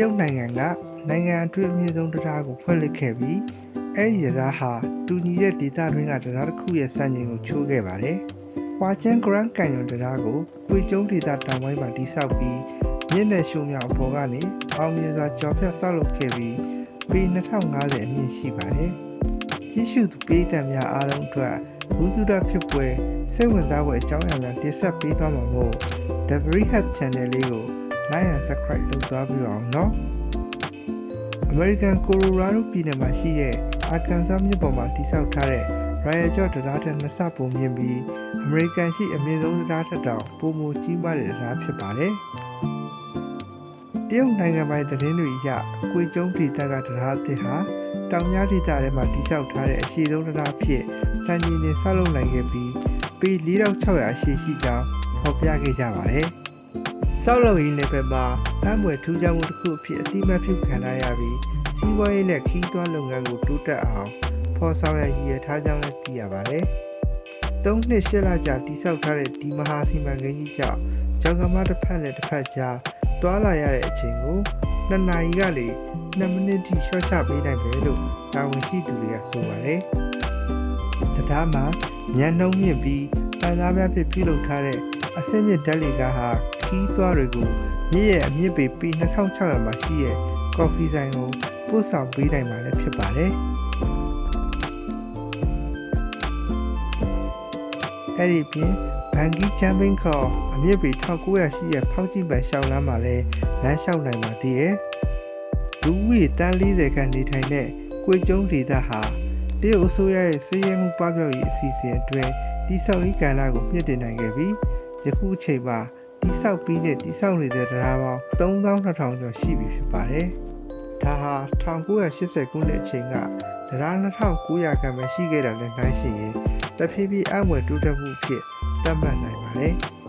ရုတ်နိုင်ငံကနိုင်ငံအတွင်းအမြင့်ဆုံးတရားကိုဖွင့်လှစ်ခဲ့ပြီးအဲ့ဒီတရားဟာတူညီတဲ့ဒေသတွင်းကတရားတစ်ခုရဲ့စံချိန်ကိုချိုးခဲ့ပါတယ်။ဟွာကျန်းဂရန်ကန်ယွန်တရားကိုကွေကျုံဒေသတောင်ပိုင်းမှာတည်ဆောက်ပြီးမြင့်တဲ့ရှုံမြောင်အပေါ်ကနေအောင်မြင်စွာကျော်ဖြတ်ဆောက်လုပ်ခဲ့ပြီးပေ2050အမြင့်ရှိပါတယ်။ကြီးစုသူပေးတံများအားလုံးအတွက်ဘူဒ္ဓဖြစ်ပွဲစိတ်ဝင်စားဖွယ်အကြောင်းအရာများတင်ဆက်ပေးသွားမှာမို့ The Brihat Channel လေးကို like and subscribe လုပ်သွားပြီးအောင်နော်။ American Colorado ပြည်နယ်မှာရှိတဲ့ Arkansas မြို့ပေါ်မှာတည်ဆောက်ထားတဲ့ Royal George တရားထက်2ဆပိုမြင့်ပြီး American ရှိအမြင့်ဆုံးတရားထက်တောင်ပိုမိုကြီးမားတဲ့တရားဖြစ်ပါတယ်။တရုတ်နိုင်ငံပိုင်သတင်းတွေအရအကွေကျုံဒေသကတရားသစ်ဟာတောင်များဒေသထဲမှာတည်ဆောက်ထားတဲ့အရှိဆုံးတရားဖြစ်စံချိန်နဲ့ဆောက်လုပ်နိုင်ခဲ့ပြီးပေ4600အရှိရှိကြောင်းဖော်ပြခဲ့ကြပါတယ်။ဆောက်လုပ်ရေးနယ်ပယ်မှာအံ့ဖွယ်ထူးခြားမှုတစ်ခုအဖြစ်အတိအမှတ်ပြုခံရပြီးစီးပွားရေးနဲ့ခီးသွွားလုပ်ငန်းကိုတိုးတက်အောင်ဖော်ဆောင်ရည်ရွယ်ထားကြောင်းလည်းသိရပါတယ်။3နှစ်8လကြာတည်ဆောက်ထားတဲ့ဒီမဟာစီမံကိန်းကြီးကြောင့်ကြောင်ကမတစ်ဖက်နဲ့တစ်ဖက်ကြားတွာလာရတဲ့အချိန်ကို2နာရီကနေ2မိနစ်ထိလျှော့ချပေးနိုင်တယ်လို့တာဝန်ရှိသူတွေကဆိုပါတယ်။တရားမှာညံနှုံးမြင့်ပြီးပန်းသားများဖြစ်ပြုလုပ်ထားတဲ့အဆင့်မြင့်ဓာတ်လေကားဟာခီးသွွားတွေကိုမြင့်ရဲ့အမြင့်ပေ2600မှာရှိတဲ့ကော်ဖီဆိုင်ကိုပို့ဆောင်ပေးနိုင်မှာလည်းဖြစ်ပါတယ်။အဲ့ဒီပြင်ဘန်ဂီချမ်ပင်းခေါ်အမြင့်ပေ1900ရှိတဲ့ဖောက်ကြည့်ပန်ရှောင်းလမ်းမှာလည်းလမ်းလျှောက်နိုင်ပါသေးတယ်။လူဦးရေတန်း40ခန့်နေထိုင်တဲ့ကွေကျုံဒေသဟာတရုတ်အစိုးရရဲ့စီးရဲမှုပပျောက်ရေးအစီအစဉ်အတွင်းတိဆောက်ရေးကဏ္ဍကိုမြင့်တင်နိုင်ခဲ့ပြီးယခုအချိန်မှာတိဆောက်ပြီးနဲ့တိဆောက်နေတဲ့တရားပေါင်း3200ကျော်ရှိပြီဖြစ်ပါတယ်။ဒါဟာ1980ခုနှစ်အချိန်ကတရား2900ခန့်ပဲရှိခဲ့တာနဲ့နှိုင်းယှဉ်ရင်တဖြည်းဖြည်းအံ့ဖွယ်တိုးတက်မှုဖြစ်သတ်မှတ်နိုင်ပါတယ်။